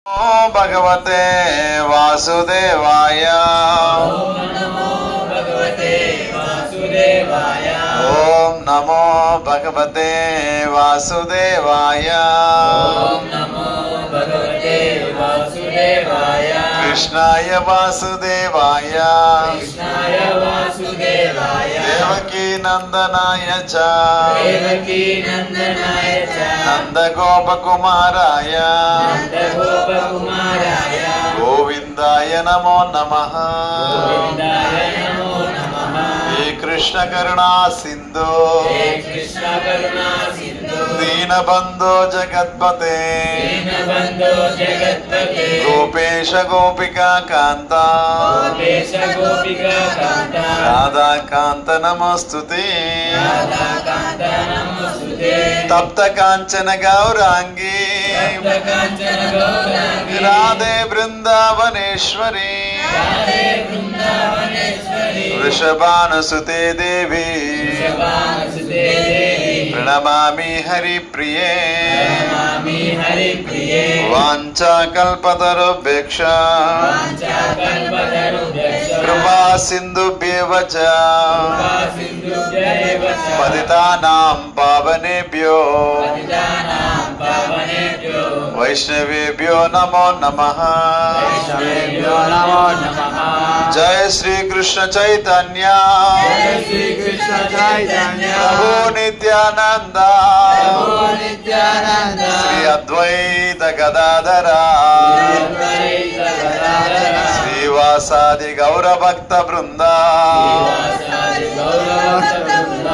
భగవతే వాసుదేవాయ. ఓం నమో భగవతే వాసుదేవాయ. కృష్ణాయ వాసుదేవాయ. దేవకీ నందనాయ చ నందగోపకుమారాయ గోవిందాయ నమో నమః. హే కృష్ణ కరుణా సింధు దీనబంధో జగత్పతే గోపేశ గోపికా కాంత రాధాకాంత నమోస్తుతే. తప్త కాంచన గౌరాంగీ రాధే బృందావనేశ్వరి వృషభానుసుతే దేవి ప్రణమామి హరిప్రియే. వాంఛాకల్పతరుభ్యక్ష కృపా సింధుభ్యేవ చ పతితానాం పావనేభ్యో వైష్ణవేభ్యో నమో నమః. జయ శ్రీ కృష్ణ చైతన్య ప్రభు నిత్యానంద శ్రీ అద్వైత గదాధర శ్రీవాసాది గౌరభక్త బృంద.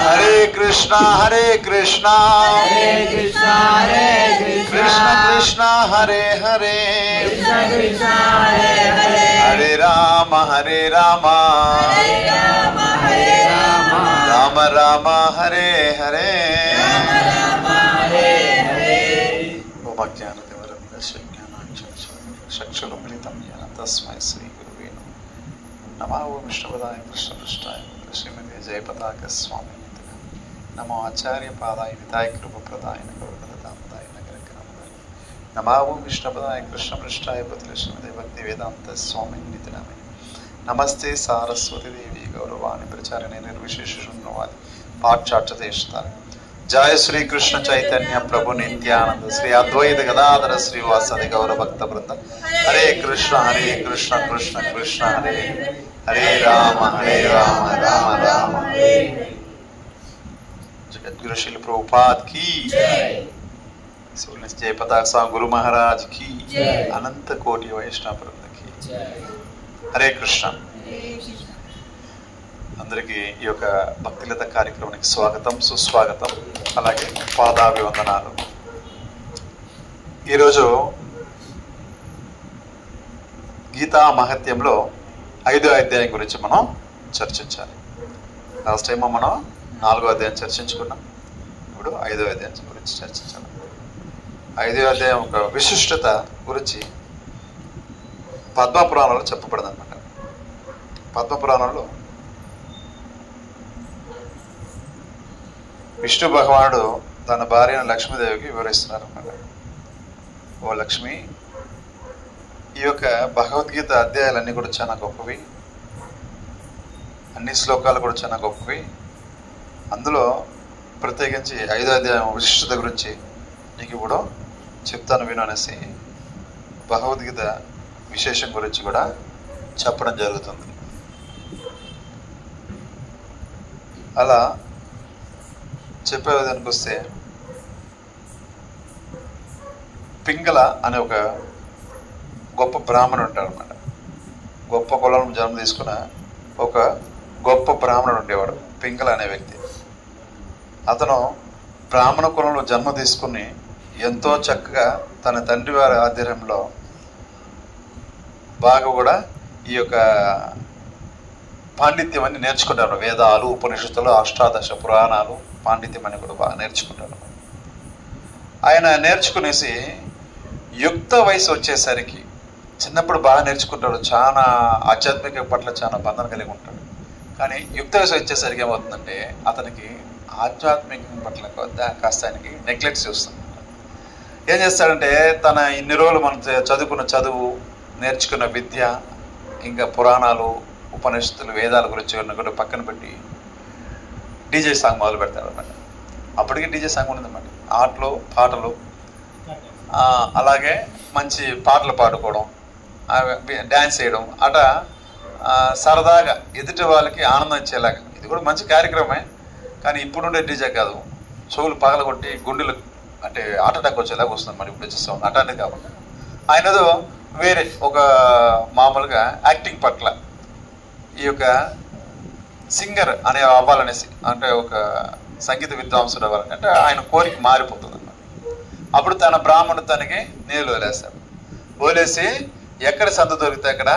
హరే కృష్ణ హరే కృష్ణ కృష్ణ కృష్ణ హరే హరే హరే రామ హరే రామ రామ రామ హరే హరే. తస్మై శ్రీ గురువే నమః. ఓం విష్ణుపదాయ కృష్ణపృష్ఠాయ శ్రీమతే జయపతాక స్వామి నమో ఆచార్య పాదాయ వితాయ కృపప్రదాయ గౌరవదాయ నగరకరమదాయ నమః. ఓం విష్ణుపదాయ కృష్ణపృష్ఠాయ శ్రీమతే భక్తి వేదాంత స్వామి నితినామే నమస్తే సారస్వతి దేవి గౌరవాణి ప్రచారణే నిర్విశేష శూన్యవాది పాఠ్యార్థదేశతార. జయ శ్రీ కృష్ణ చైతన్య ప్రభు నిత్యానంద శ్రీ అద్వైత గదాధర శ్రీవాసాది గౌరభక్త బృంద. హరే కృష్ణ కృష్ణ కృష్ణ హరే హరే రామ రామ రామ. జగద్గురు శ్రీల ప్రభుపాద్ की जयपताक स्वामी गुरु महाराज की अनंत कोटि वैष्णव वृंद की. హరే కృష్ణ. అందరికీ ఈ యొక్క భక్తిలత కార్యక్రమానికి స్వాగతం సుస్వాగతం, అలాగే పాదాభివందనాలు. ఈరోజు గీతా మహత్యంలో 5వ అధ్యాయం గురించి మనం చర్చించాలి. లాస్ట్ టైం మనం 4వ అధ్యాయం చర్చించుకున్నాం, ఇప్పుడు 5వ అధ్యాయం గురించి చర్చించాలి. 5వ అధ్యాయం ఒక విశిష్టత గురించి పద్మపురాణంలో చెప్పబడింది అనమాట. పద్మపురాణంలో విష్ణు భగవానుడు తన భార్య లక్ష్మీదేవికి వివరిస్తున్నారు అన్నమాట. ఓ లక్ష్మి, ఈ యొక్క భగవద్గీత అధ్యాయాలన్నీ కూడా చాలా గొప్పవి, అన్ని శ్లోకాలు కూడా చాలా గొప్పవి. అందులో ప్రత్యేకించి 5వ అధ్యాయం విశిష్టత గురించి నీకు ఇప్పుడు చెప్తాను విను అనేసి భగవద్గీత విశేషం గురించి కూడా చెప్పడం జరుగుతుంది. అలా చెప్పే విధానికి వస్తే, పింగళ అనే ఒక గొప్ప బ్రాహ్మణుడు ఉంటాడు అనమాట. గొప్ప కులం జన్మ తీసుకున్న ఒక గొప్ప బ్రాహ్మణుడు ఉండేవాడు పింగళ అనే వ్యక్తి. అతను బ్రాహ్మణ కులంలో జన్మ తీసుకుని ఎంతో చక్కగా తన తండ్రి వారి ఆధ్వర్యంలో బాగా కూడా ఈ యొక్క పాండిత్యం అని నేర్చుకుంటారు. వేదాలు, ఉపనిషత్తులు, అష్టాదశ పురాణాలు, పాండిత్యం అని కూడా బాగా నేర్చుకుంటారు. ఆయన నేర్చుకునేసి యుక్త వయసు వచ్చేసరికి, చిన్నప్పుడు బాగా నేర్చుకుంటాడు, చాలా ఆధ్యాత్మిక పట్ల చాలా బంధన కలిగి ఉంటాడు. కానీ యుక్త వయసు వచ్చేసరికి ఏమవుతుందంటే అతనికి ఆధ్యాత్మికం పట్ల కాస్త ఆయనకి నెగ్లెక్ట్ చేస్తుంది. ఏం చేస్తాడంటే తన ఇన్ని రోజులు మనం చదువుకున్న చదువు, నేర్చుకున్న విద్య, ఇంకా పురాణాలు, ఉపనిషత్తులు, వేదాల గురించి కూడా పక్కన పెట్టి డీజే సాంగ్ మొదలు పెడతాడు అన్నమాట. అప్పటికే డీజే సాంగ్ ఉన్నదన్నమాట. ఆటలు, పాటలు, అలాగే మంచి పాటలు పాడుకోవడం, డ్యాన్స్ చేయడం, అట సరదాగా ఎదుటి వాళ్ళకి ఆనందం ఇచ్చేలాగా. ఇది కూడా మంచి కార్యక్రమే, కానీ ఇప్పుడుండే డీజే కాదు, చెవులు పగలగొట్టి గుండెలు అంటే హార్ట్ అటాక్ వచ్చేలాగా వస్తుంది. మరి ఇప్పుడు వచ్చేస్తాం అటానే కాకుండా ఆయనదో వేరే ఒక మామూలుగా యాక్టింగ్ పట్ల ఈ యొక్క సింగర్ అనే అవ్వాలనేసి, అంటే ఒక సంగీత విద్వాంసుడు అవ్వాలని అంటే ఆయన కోరిక మారిపోతుంది అన్నమాట. అప్పుడు తన బ్రాహ్మణుతానికి నీళ్ళు వదిలేస్తాడు. వదిలేసి ఎక్కడ సంత దొరికితే అక్కడ,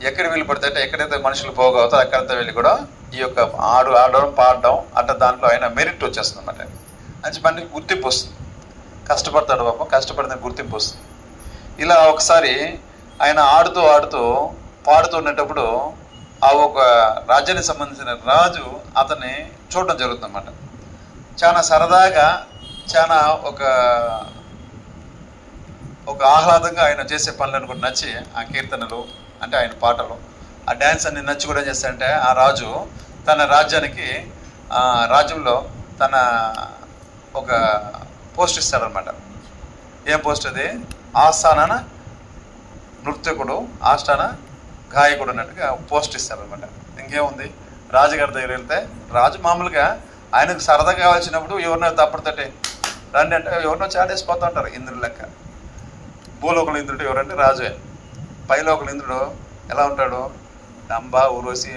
ఎక్కడ వీలు పడితే అంటే ఎక్కడైతే మనుషులు పోగవుతారో అక్కడంతా వెళ్ళి కూడా ఈ యొక్క ఆడడం, పాడడం అంటే దాంట్లో ఆయన మెరిట్ వచ్చేస్తుంది అన్నమాట. మంచి మనకి గుర్తింపు వస్తుంది. కష్టపడతాడు పాపం, కష్టపడిన గుర్తింపు వస్తుంది. ఇలా ఒకసారి ఆయన ఆడుతూ పాడుతున్నప్పుడు ఆ ఒక రాజ్యానికి సంబంధించిన రాజు అతన్ని చూడడం జరుగుతుంది అన్నమాట. చాలా సరదాగా, చాలా ఒక ఆహ్లాదంగా ఆయన చేసే పనులను కూడా నచ్చి, ఆ కీర్తనలు అంటే ఆయన పాటలు, ఆ డ్యాన్స్ అన్ని నచ్చి కూడా ఏం చేస్తాడంటే ఆ రాజు తన రాజ్యానికి రాజ్యంలో తన ఒక పోస్ట్ ఇస్తాడనమాట. ఏం పోస్ట్ అది? ఆస్థాన నృత్యకుడు, ఆస్థాన గాయకుడు అన్నట్టుగా పోస్ట్ ఇస్తాడనమాట. ఇంకేముంది, రాజుగారి దగ్గర వెళ్తే రాజు మామూలుగా ఆయనకు సరదాగా కావాల్సినప్పుడు ఎవరినో తప్పడుతటే రండి అంటే ఎవరినో చాటేసిపోతూ ఉంటారు. ఇంద్రుడు లెక్క. భూలోకల ఇంద్రుడు ఎవరంటే రాజే. పైలోకల ఇంద్రుడు ఎలా ఉంటాడు? డంబ, ఊర్వశి,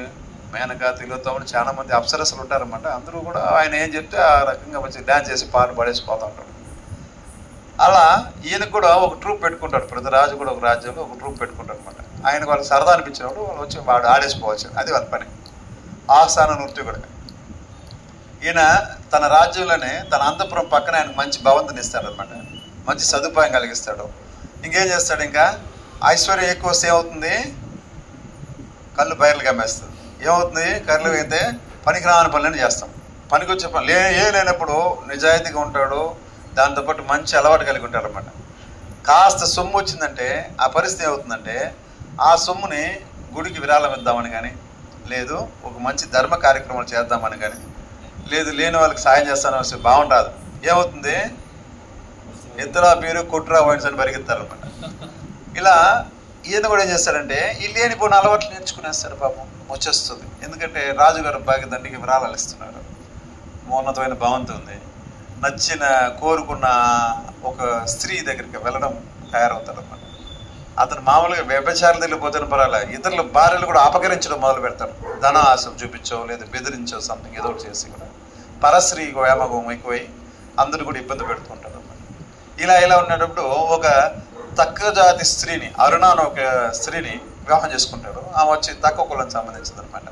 మేనక, తిలోత్తముడు చాలా మంది అప్సరసలు ఉంటారన్నమాట. అందరూ కూడా ఆయన ఏం చెప్తే ఆ రకంగా వచ్చి డ్యాన్స్ చేసి పాడేసిపోతూ ఉంటాడు. అలా ఈయనకు కూడా ఒక ట్రూప్ పెట్టుకుంటాడు. ప్రతి రాజు కూడా ఒక రాజ్యంలో ఒక ట్రూప్ పెట్టుకుంటాడు అనమాట. ఆయనకు వాళ్ళకి సరదా అనిపించినప్పుడు వాళ్ళు వచ్చి వాడు ఆడేసిపోవచ్చు, అది వాళ్ళ పని. ఆస్థాన నృత్యకుడు. ఈయన తన రాజ్యంలోనే తన అంతఃపురం పక్కన ఆయనకు మంచి భవంతిని ఇస్తాడనమాట. మంచి సదుపాయం కలిగిస్తాడు. ఇంకేం చేస్తాడు? ఇంకా ఐశ్వర్యం ఎక్కువ వస్తే ఏమవుతుంది? కళ్ళు బయర్లు గమ్మేస్తుంది. ఏమవుతుంది? కళ్ళు అయితే పనికి రాని పనులని చేస్తాం. పనికి వచ్చే పనులు ఏం లేనప్పుడు నిజాయితీగా ఉంటాడు. దాంతోపాటు మంచి అలవాటు కలిగి ఉంటాడు అనమాట. కాస్త సొమ్ము వచ్చిందంటే ఆ పరిస్థితి ఏమవుతుందంటే ఆ సొమ్ముని గుడికి విరాళం ఇద్దామని కానీ, లేదు ఒక మంచి ధర్మ కార్యక్రమాలు చేద్దామని కానీ, లేదు లేని వాళ్ళకి సాయం చేస్తానని వస్తే బాగుంటుంది. ఏమవుతుంది? ఎత్తురా బీరు, కుట్రా వైన్స్ అని పరిగెత్తారనమాట. ఇలా ఈయన కూడా ఏం చేస్తాడంటే ఈ లేనిపోయిన అలవాట్లు నేర్చుకునేస్తాడు. పాపం వచ్చేస్తుంది. ఎందుకంటే రాజుగారు బాగా దండికి విరాళాలు ఇస్తున్నారు. ఉన్నతమైన భవంతి ఉంది. నచ్చిన కోరుకున్న ఒక స్త్రీ దగ్గరికి వెళ్ళడం తయారవుతాడు అనమాట. అతను మామూలుగా వ్యభిచారం వెళ్ళిపోతున్న పర్వాలే, ఇతరుల భార్యలు కూడా అపకరించడం మొదలు పెడతారు. ధన ఆశ చూపించో లేదా బెదిరించో సంథింగ్ ఏదో చేసి కూడా పరస్త్రీ వ్యామోహం ఎక్కువై అందరూ కూడా ఇబ్బంది పెడుతుంటారు అనమాట. ఇలా ఉన్నప్పుడు ఒక తక్కువ జాతి స్త్రీని, అరుణ అని ఒక స్త్రీని వివాహం చేసుకుంటాడు. ఆమె వచ్చి తక్కువ కులానికి సంబంధించింది అనమాట.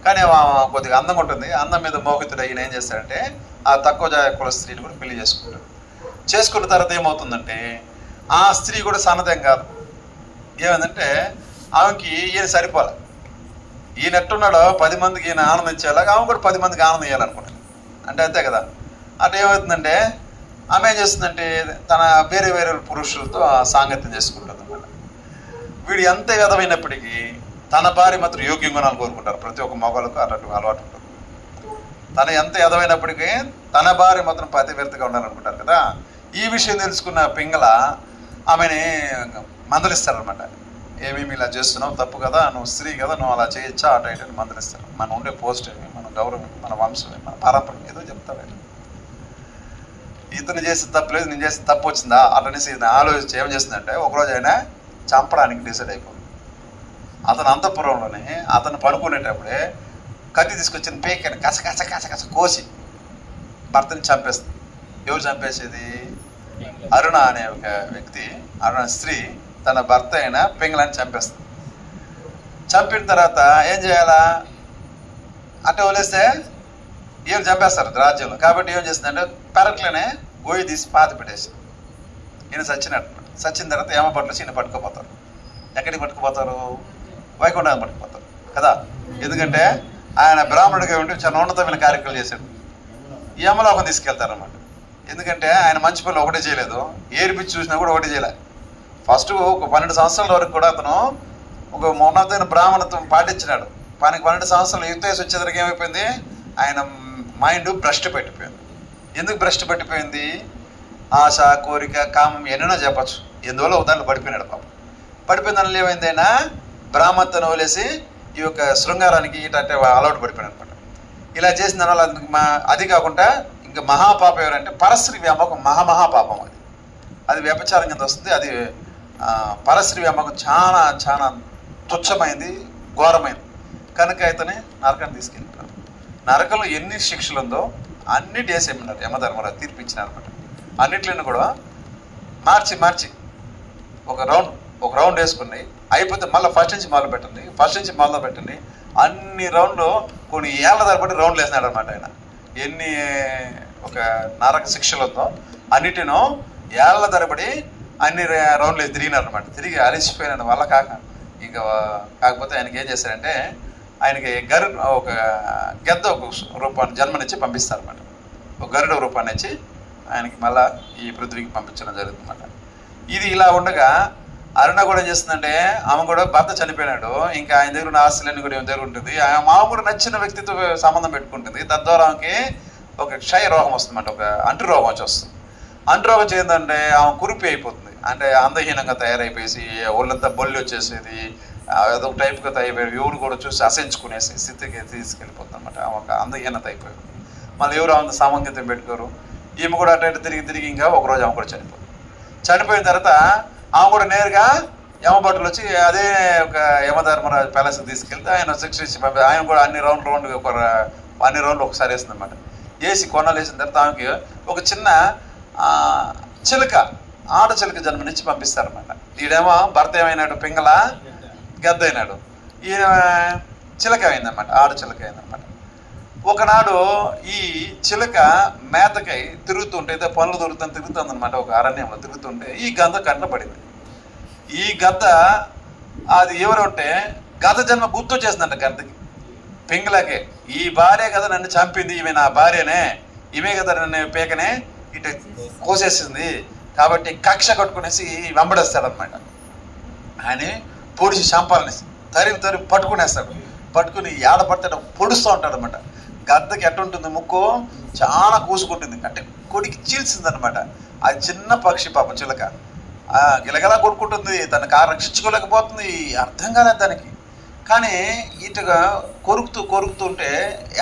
కానీ ఆమె కొద్దిగా అందంగా ఉంటుంది. అందం మీద మోహితుడు ఈయన ఏం చేస్తాడంటే ఆ తక్కువ జాతి కుల స్త్రీని కూడా పెళ్లి చేసుకుంటాడు. చేసుకున్న తర్వాత ఏమవుతుందంటే ఆ స్త్రీ కూడా సన్నదేం కాదు. ఏమైందంటే ఆమెకి ఈయన సరిపోలే. ఈయన ఎట్టున్నాడో 10 మందికి ఈయన ఆనందం ఇచ్చేలాగా ఆమె కూడా 10 మందికి ఆనందం ఇవ్వాలనుకున్నాను. అంటే అంతే కదా. అంటే ఏమవుతుందంటే ఆమె ఏం చేస్తుందంటే తన వేరే పురుషులతో సాంగత్యం చేసుకుంటుంది అన్నమాట. వీడు ఎంత విధమైనప్పటికీ తన భార్య మాత్రం యోగ్య గుణాలు కోరుకుంటారు. ప్రతి ఒక్క మగవాళ్ళకు అన్నట్టు అలవాటు ఉంటుంది. తన ఎంత ఎదవైనప్పటికీ తన భార్య మాత్రం పతివ్రతగా ఉండాలనుకుంటారు కదా. ఈ విషయం తెలుసుకున్న పింగళ ఆమెని మందలిస్తారనమాట. ఏమేమి ఇలా చేస్తున్నావు, తప్పు కదా, నువ్వు స్త్రీ కదా, నువ్వు అలా చేయొచ్చా, అటు ఇటు మందలిస్తారు. మనం ఉండే పోస్ట్ ఏమి, మన గౌరవం, మన వంశం, మన పారంపర్యం ఏదో చెప్తారు. ఇతను చేసే తప్పు లేదు, నేను చేసే తప్పు వచ్చిందా అటనేసి ఆలోచించి ఏం చేస్తుందంటే ఒకరోజు ఆయన చంపడానికి డిసైడ్ అయిపోయింది. అతను అంతఃపురంలోనే అతను పడుకునేటప్పుడే కత్తి తీసుకొచ్చిన పేకని కస కోసి భర్తని చంపేస్తుంది. ఎవరు చంపేసేది? అరుణ అనే ఒక వ్యక్తి, అరుణ స్త్రీ తన భర్త అయిన పింగళాన్ని చంపేస్తుంది. చంపిన తర్వాత ఏం చేయాలా? అంటే వదిలేస్తే ఏం చంపేస్తారు రాజ్యంలో. కాబట్టి ఏం చేస్తుందంటే పెరట్లోనే గోయి తీసి పాతి పెట్టేసి ఈయన చచ్చినట్టు. చచ్చిన తర్వాత ఏమపట్లు ఈయన పట్టుకుపోతారు. ఎక్కడికి పట్టుకుపోతారు? వైకుంఠాన్ని పట్టుకుపోతారు కదా. ఎందుకంటే ఆయన బ్రాహ్మణుడిగా ఉండి చాలా ఉన్నతమైన కార్యక్రమాలు చేశాడు. యమలోకం తీసుకెళ్తారనమాట. ఎందుకంటే ఆయన మంచి పనులు ఒకటే చేయలేదు, ఏర్పిచ్చి చూసినా కూడా ఒకటే చేయలే. ఫస్ట్ ఒక 12 సంవత్సరాల వరకు కూడా అతను ఒక ఉన్నతమైన బ్రాహ్మణత్వం పాటించినాడు. 12 సంవత్సరాలు యుక్త వయసు వచ్చేసరికి ఏమైపోయింది, ఆయన మైండ్ భ్రష్టు పెట్టిపోయింది. ఎందుకు భ్రష్టు పెట్టిపోయింది? ఆశ, కోరిక, కామం ఎన్నైనా చెప్పచ్చు. ఎందువల్ల దాంట్లో పడిపోయినాడు పాపం. పడిపోయిన దానిలో ఏమైంది, ఆయన బ్రాహ్మణత్వం వదిలేసి ఈ యొక్క శృంగారానికి ఇటంటే అలవాటు పడిపోయాడు అనమాట. ఇలా చేసిన దానివల్ల అది కాకుండా ఇంకా మహాపాపం ఎవరంటే పరస్త్రీ వ్యామోహం. మహాపాపం అది వ్యభిచారం కింద వస్తుంది. అది పరస్త్రీ వ్యామోహం చాలా చాలా తుచ్చమైంది, ఘోరమైంది. కనుక అయితేనే నరకాన్ని తీసుకెళ్ళిపోయారు. నరకంలో ఎన్ని శిక్షలు ఉందో అన్నిటి వేసేయమన్నారు యమధర్మరాజు, తీర్పిచ్చినారనమాట. అన్నిట్లను కూడా మార్చి ఒక రౌండ్ వేసుకుని అయిపోతే మళ్ళీ ఫస్ట్ నుంచి మొదలు పెట్టండి. అన్ని రౌండ్లు కొన్ని ఏళ్ల తరబడి రౌండ్లు వేసినాడు అనమాట ఆయన. ఎన్ని ఒక నరక శిక్షలు ఉందో అన్నిటినో ఏళ్ల తరబడి అన్ని రౌండ్లు వేసి తిరిగినారనమాట. తిరిగి అలిసిపోయినాడు వల్ల ఇంకా కాకపోతే ఆయనకి ఏం చేశారంటే, ఆయనకి ఒక గద్ద ఒక రూపాన్ని జన్మనిచ్చి పంపిస్తారన్నమాట. ఒక గరుడ రూపాన్ని ఇచ్చి ఆయనకి మళ్ళా ఈ పృథ్వీకి పంపించడం జరుగుతుందన్నమాట. ఇది ఇలా ఉండగా అరుణ కూడా ఏం చేస్తుందంటే, ఆమె కూడా భర్త చనిపోయినాడు, ఇంకా ఆయన దగ్గర ఉన్న ఆస్తులన్నీ కూడా ఏమి దగ్గర ఉంటుంది. ఆమె కూడా నచ్చిన వ్యక్తితో సంబంధం పెట్టుకుంటుంది. తద్వారా ఆమెకి ఒక క్షయ రోగం వస్తుందన్నమాట, ఒక అంటు రోగం వస్తుంది. అంటు రోగం చేయందంటే ఆమె కురిపి అయిపోతుంది, అంటే అందహీనంగా తయారైపోయేసి ఒళ్ళంతా బొల్లి వచ్చేసేది, అదొక టైప్గా తయారైపోయి ఎవరు కూడా చూసి అసహించుకునేసి స్థితికి తీసుకెళ్ళిపోతుంది అనమాట. ఒక అందహీనత అయిపోయింది. మళ్ళీ ఎవరు ఆమె సామంగితం పెట్టుకోరు. ఈమె కూడా అటు తిరిగి ఇంకా ఒకరోజు ఆమె కూడా చనిపోయిన తర్వాత ఆమె కూడా నేరుగా యమభటులు వచ్చి అదే ఒక యమధర్మరాజు ప్యాలెస్కి తీసుకెళ్తే ఆయన శిక్షించి ఆయన కూడా అన్ని రౌండ్లు ఒకసారి వేస్తుంది అనమాట. వేసి కొన్నాళ్ళు వేసిన తర్వాత ఆమెకి ఒక చిన్న చిలుక, ఆడ చిలుక జన్మనిచ్చి పంపిస్తారనమాట. ఈడేమో భర్త ఏమైనాడు, పింగళ గద్ద అయినాడు, ఈయన చిలక అయిందనమాట, ఆడ చిలక అయిందనమాట. ఒకనాడు ఈ చిలక మేతకై తిరుగుతుంటే, పనులు తిరుగుతుంది అనమాట. ఒక అరణ్యంలో తిరుగుతుంటే ఈ గద్ద కంట్లో పడింది. ఈ గద్ద అది ఎవరంటే గద్ద జన్మ గుర్తు చేసిందంట గద్దకి, పింగళకే. ఈ భార్య కదా నన్ను చంపింది, ఈమె నా భార్యనే, ఈమె కదా నన్ను పేకనే ఇటు కోసేసింది, కాబట్టి కక్ష కట్టుకునేసి వెంబడేస్తాడనమాట. ఆయన పొడిచి చంపాలని తరిమి పట్టుకునేస్తాడు. పట్టుకుని ఏడ పడతాడు పొడుస్తూ ఉంటాడు అనమాట. గద్దకి ఎట్టుంటుంది, ముక్కు చాలా కూసుకుంటుంది, అంటే కొడికి చీల్చిందనమాట. అది చిన్న పక్షి పాపం చిలక గిలగలా కొడుకుంటుంది, తనకు రక్షించుకోలేకపోతుంది, అర్థం కాలేదు దానికి. కానీ ఇటుగా కొరుకుతుంటే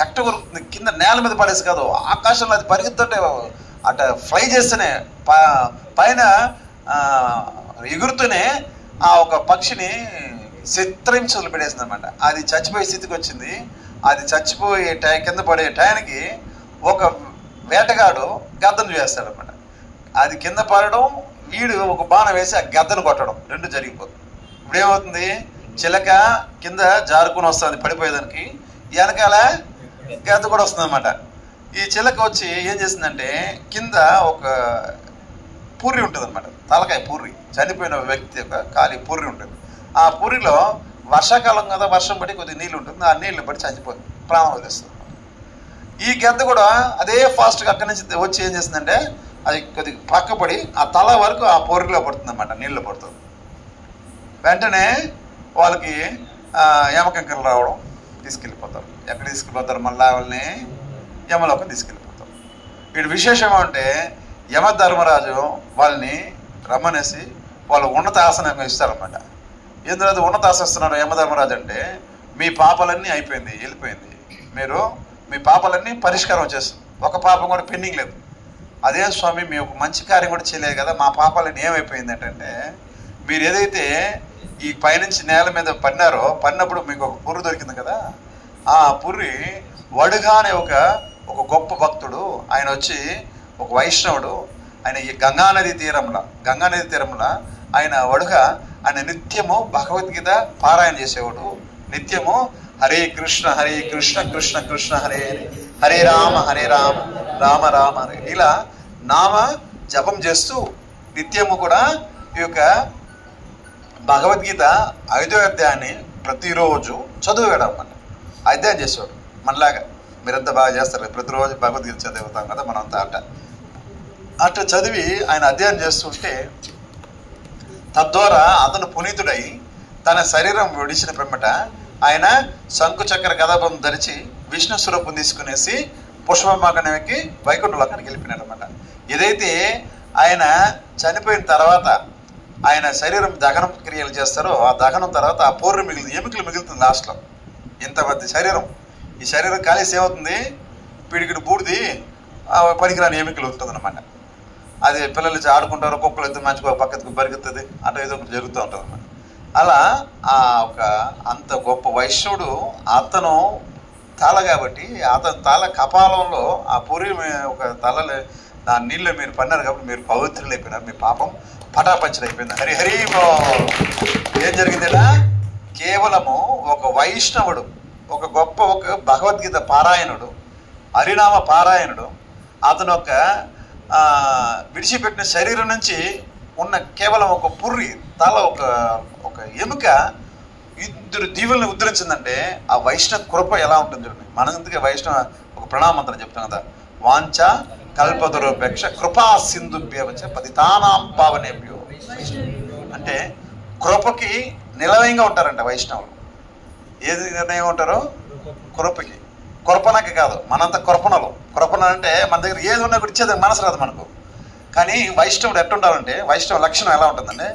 ఎట్ట కొరుకుతుంది, కింద నేల మీద పడేసి కాదు, ఆకాశంలో అది పరిగెత్తుంటే అట ఫ్లై చేస్తేనే పైన ఎగురుతూనే ఆ ఒక పక్షిని చిత్రహింసలు పెట్టేసింది అనమాట. అది చచ్చిపోయే స్థితికి వచ్చింది. అది చచ్చిపోయే కింద పడే టైంకి ఒక వేటగాడు గద్దను చేస్తాడు అనమాట. అది కింద పడడం, వీడు ఒక బాణం వేసి ఆ గద్దను కొట్టడం, రెండు జరిగిపోతుంది. ఇప్పుడు ఏమవుతుంది, చిలక కింద జారుకుని వస్తుంది పడిపోయేదానికి, వెనకాల గద్ద కూడా వస్తుంది అనమాట. ఈ చిలక వచ్చి ఏం చేసిందంటే, కింద ఒక పూర్రి ఉంటుంది అనమాట, తలకాయ పూర్రి, చనిపోయిన వ్యక్తి యొక్క ఖాళీ పూర్రి ఉంటుంది. ఆ పూరిలో వర్షాకాలం కదా, వర్షం పడి కొద్దిగా నీళ్ళు ఉంటుంది, ఆ నీళ్ళు పడి చనిపోతుంది, ప్రాణం వదిలేస్తుంది. ఈ గద్ద కూడా అదే ఫాస్ట్గా అక్కడి నుంచి వచ్చి ఏం చేస్తుందంటే, అది కొద్దిగా పక్కపడి ఆ తల వరకు ఆ పూరిలో పడుతుంది అనమాట, నీళ్ళు పడుతుంది. వెంటనే వాళ్ళకి యమకంకలు రావడం, తీసుకెళ్ళిపోతారు. ఎక్కడ తీసుకెళ్ళిపోతారు, మళ్ళీ వాళ్ళని యమలోకం తీసుకెళ్ళిపోతారు. వీడు విశేషం అంటే, యమధర్మరాజు వాళ్ళని రమ్మనేసి వాళ్ళు ఉన్నత ఆసనం ఇస్తారనమాట. ఎందుకంటే ఉన్నత ఆశిస్తున్నాడు యమధర్మరాజు అంటే, మీ పాపాలన్నీ అయిపోయింది, వెళ్ళిపోయింది, మీరు మీ పాపాలన్నీ పరిష్కారం చేస్తుంది, ఒక పాపం కూడా పెండింగ్ లేదు. అదే స్వామి, మీ ఒక మంచి కార్యం కూడా చేయలేదు కదా, మా పాపాలన్నీ ఏమైపోయింది అంటే, మీరు ఏదైతే ఈ పైనుంచి నేల మీద పడినప్పుడు మీకు ఒక పుర్రు దొరికింది కదా, ఆ పుర్రి వడుగా అనే ఒక గొప్ప భక్తుడు, ఆయన వచ్చి ఒక వైష్ణవుడు, ఆయన ఈ గంగానది తీరంలో ఆయన వడుగా ఆయన నిత్యము భగవద్గీత పారాయణ చేసేవాడు. నిత్యము హరే కృష్ణ కృష్ణ కృష్ణ హరే హరే రామ రామ రామ హరే, ఇలా నామ జపం చేస్తూ నిత్యము కూడా ఈ యొక్క భగవద్గీత 5వ అధ్యాయాన్ని ప్రతిరోజు చదువుతాడు అన్నమాట. అధ్యాయం చేసేవాడు. మనలాగా మీరంతా బాగా చేస్తారు, ప్రతిరోజు భగవద్గీత చదువుతాం కదా మనంతా. అట్లా చదివి ఆయన అధ్యయనం చేస్తుంటే తద్వారా అతను పునీతుడై తన శరీరం విడిచిన పిమ్మట ఆయన శంకు చక్ర గదాపం ధరించి విష్ణు స్వరూపం తీసుకునేసి పుష్పమాకం ఎక్కి వైకుంఠలోకానికి వెళ్ళిపోయినాడు అనమాట. ఏదైతే ఆయన చనిపోయిన తర్వాత ఆయన శరీరం దహనం క్రియలు చేస్తారో ఆ దహనం తర్వాత ఆ పూర్ణ ఎముకలు మిగులుతుంది లాస్ట్లో. ఇంత పెద్ద శరీరం, ఈ శరీరం కాలేసి ఏమవుతుంది, పిడికిడి బూడిది పనికిరాని ఎముకలు ఉంటుంది అనమాట. అది పిల్లలు ఆడుకుంటారు, కుక్కలు అయితే మంచిగా పక్కకు పరిగెత్తుంది, అటు ఏదో ఒకటి జరుగుతూ ఉంటుంది అనమాట. అలా ఆ ఒక అంత గొప్ప వైష్ణవుడు అతను తల కాబట్టి అతని తల కపాలంలో ఆ పూరి ఒక తల దాని నీళ్ళు మీరు పన్నారు కాబట్టి మీరు పవిత్రులు అయిపోయినారు, మీ పాపం పటాపంచలు అయిపోయింది. హరి హరి ఏం జరిగిందిలా? కేవలము ఒక వైష్ణవుడు, ఒక గొప్ప ఒక భగవద్గీత పారాయణుడు, హరినామ పారాయణుడు, అతను ఒక విడిచిపెట్టిన శరీరం నుంచి ఉన్న కేవలం ఒక పుర్రి తల ఒక ఎముక ఇద్దరు దీవుల్ని ఉద్ధరించిందంటే ఆ వైష్ణవ కృప ఎలా ఉంటుంది చూడండి. మనందుకే వైష్ణవ ఒక ప్రణామంత్రం చెప్తాం కదా, వాంఛ కల్పతరుపేక్ష కృపా సింధుభ్యవచ పతితానాం పావనేభ్యో. అంటే కృపకి నిలయంగా ఉంటారంట వైష్ణవులు. ఏది నిర్ణయం ఉంటారో కృపకి, కృపణకి కాదు. మనంతా కృపణలు. కృపణ అంటే మన దగ్గర ఏది ఉన్నా కూడా ఇచ్చేది మనసు రాదు మనకు. కానీ వైష్ణవుడు ఎట్టుండాలంటే, వైష్ణవ లక్షణం ఎలా ఉంటుందంటే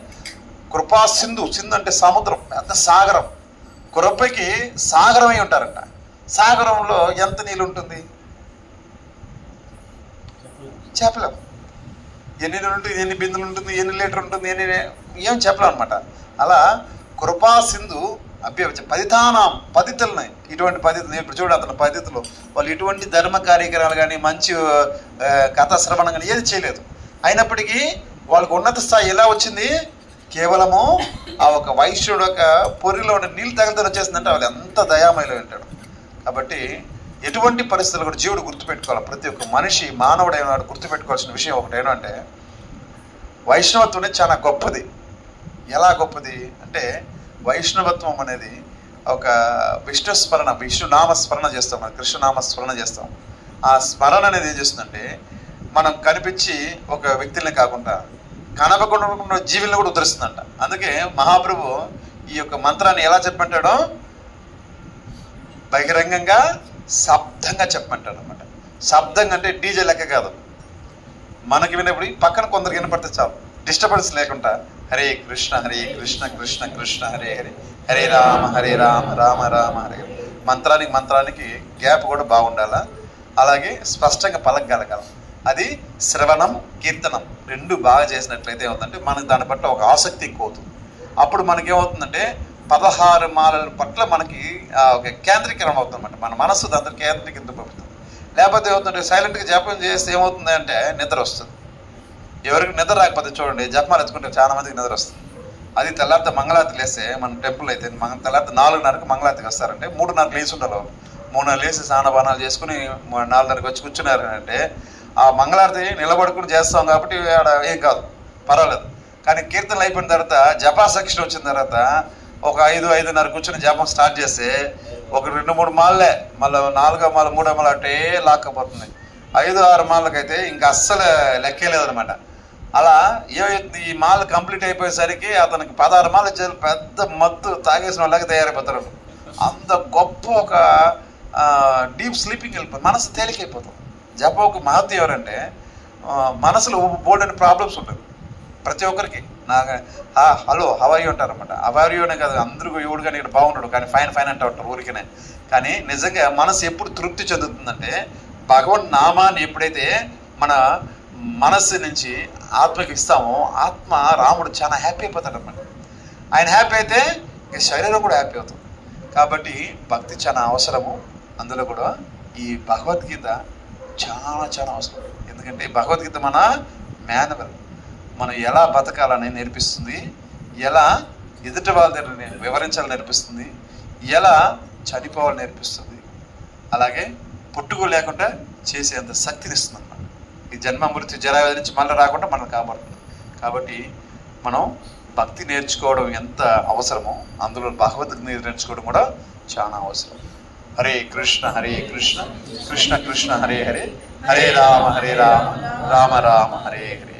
కృపా సింధు. సింధు అంటే సముద్రం, పెద్ద సాగరం. కృపకి సాగరమై ఉంటారంట. సాగరంలో ఎంత నీళ్ళు ఉంటుంది చెప్పలేం. ఎన్ని నీళ్ళు ఉంటుంది, ఎన్ని బిందులు ఉంటుంది, ఎన్ని లీటర్ ఉంటుంది, ఏం చెప్పలేం అనమాట. అలా కృపా సింధు అభ్యవచ పతితానాం, పతితులని, ఇటువంటి పతితులు ఇప్పుడు చూడు అతని పతితులు వాళ్ళు ఇటువంటి ధర్మ కార్యక్రమాలు కానీ మంచి కథా శ్రవణం కానీ ఏది చేయలేదు. అయినప్పటికీ వాళ్ళకు ఉన్నత స్థాయి ఎలా వచ్చింది? కేవలము ఆ ఒక వైశ్యుడు ఒక పొరిలో నీళ్ళు తగిలితే వచ్చేసిందంటే వాళ్ళు ఎంత దయామయులు ఉంటాడు. కాబట్టి ఎటువంటి పరిస్థితులు కూడా జీవుడు గుర్తుపెట్టుకోవాలి. ప్రతి ఒక్క మనిషి మానవుడైన వాడు గుర్తుపెట్టుకోవాల్సిన విషయం ఒకటి ఏంటంటే వైష్ణవత్వం చాలా గొప్పది. ఎలా గొప్పది అంటే వైష్ణవత్వం అనేది ఒక విష్ణు స్మరణ, విష్ణునామస్మరణ చేస్తాం, మనం కృష్ణనామస్మరణ చేస్తాం. ఆ స్మరణ అనేది ఏం చేస్తుందంటే మనం కనిపించి ఒక వ్యక్తుల్ని కాకుండా కనపకుండా జీవుల్ని కూడా ఉద్ధరిస్తుందంట. అందుకే మహాప్రభు ఈ యొక్క మంత్రాన్ని ఎలా చెప్పమంటాడో బహిరంగంగా శబ్దంగా చెప్పమంటాడు అనమాట. శబ్దంగా అంటే డీజే లెక్క కాదు. మనకి వినప్పుడు పక్కన కొందరికి వినపడితే చాలు, డిస్టర్బెన్స్ లేకుండా హరే కృష్ణ కృష్ణ కృష్ణ హరే హరే, హరే రామ రామ రామ హరే. మంత్రానికి గ్యాప్ కూడా బాగుండాలా, అలాగే స్పష్టంగా పలకగలగాలి. అది శ్రవణం కీర్తనం రెండు బాగా చేసినట్లయితే ఏమవుతుందంటే మనకు దాని పట్ల ఒక ఆసక్తి ఎక్కువ అవుతుంది. అప్పుడు మనకేమవుతుందంటే 16 మాలల పట్ల మనకి ఒక కేంద్రీకరణ అవుతుందన్నమాట. మన మనస్సు దాంతో కేంద్రీకరింపబడుతుంది. లేకపోతే ఏమవుతుందంటే సైలెంట్గా జపం చేస్తే ఏమవుతుంది అంటే నిద్ర వస్తుంది. ఎవరికి నిద్ర రాకపోతే చూడండి, జపమాలు ఎత్తుకుంటే చాలా మందికి నిద్ర వస్తుంది. అది తెల్లారితే మంగళారతి లేస్తే మన టెంపుల్ అయితే తెల్లారితే 4:30కి మంగళారతికి వస్తారంటే 3:30 లేచి ఉండాలి. 3:30 లేచి స్నానపానాలు చేసుకుని 4:30కి వచ్చి కూర్చున్నారంటే ఆ మంగళారతి నిలబడుకుని చేస్తాం కాబట్టి ఆడ ఏం కాదు, పర్వాలేదు. కానీ కీర్తనలు అయిపోయిన తర్వాత జపా సెక్షన్ వచ్చిన తర్వాత ఒక 5:30 కూర్చొని జపం స్టార్ట్ చేస్తే ఒక 2-3 మాలలే, మళ్ళీ 4వ మాల 3వ మాల అంటే లాక్కపోతుంది. 5-6 మాలకైతే ఇంకా అస్సలు లెక్కే లేదనమాట. అలా ఏమైతుంది, ఈ మాల కంప్లీట్ అయిపోయేసరికి అతనికి 16 మాల పెద్ద మత్తు తాగేసిన వాళ్ళకి తయారైపోతారు. అంత గొప్ప ఒక డీప్ స్లీపింగ్ వెళ్ళిపోతుంది, మనసు తేలికైపోతుంది. జపంకి మహత్వం ఎవరంటే మనసులో బోల్డెన్ ప్రాబ్లమ్స్ ఉంటుంది ప్రతి ఒక్కరికి. హలో హవాయు అంటారు అనమాట. హవాయు అనే కాదు, అందరూ ఎవడు కానీ ఇక్కడ బాగుంటాడు కానీ ఫైన్ అంటూ ఉంటారు ఊరికనే. కానీ నిజంగా మనసు ఎప్పుడు తృప్తి చెందుతుందంటే భగవన్ నామాన్ని ఎప్పుడైతే మన మనస్సు నుంచి ఆత్మకి ఇస్తామో ఆత్మ రాముడు చాలా హ్యాపీ అయిపోతాడు అనమాట. ఆయన హ్యాపీ అయితే శరీరం కూడా హ్యాపీ అవుతుంది. కాబట్టి భక్తి చాలా అవసరము. అందులో కూడా ఈ భగవద్గీత చాలా అవసరం. ఎందుకంటే భగవద్గీత మన మాన్యువల్, మనం ఎలా బతకాలని నేర్పిస్తుంది, ఎలా ఎదుటి వాళ్ళ దగ్గర వివరించాలని నేర్పిస్తుంది, ఎలా చనిపోవాలని నేర్పిస్తుంది, అలాగే పుట్టుక లేకుండా చేసేంత శక్తిని ఇస్తుంది అన్నమాట. ఈ జన్మ మృత్యు జరావ్యాధి నుంచి మళ్ళీ రాకుండా మనం కాపాడుతుంది. కాబట్టి మనం భక్తి నేర్చుకోవడం ఎంత అవసరమో అందులో భగవద్గీత నేర్చుకోవడం కూడా చాలా అవసరం. హరే కృష్ణ కృష్ణ కృష్ణ హరే హరే, హరే రామ రామ రామ హరే హరే.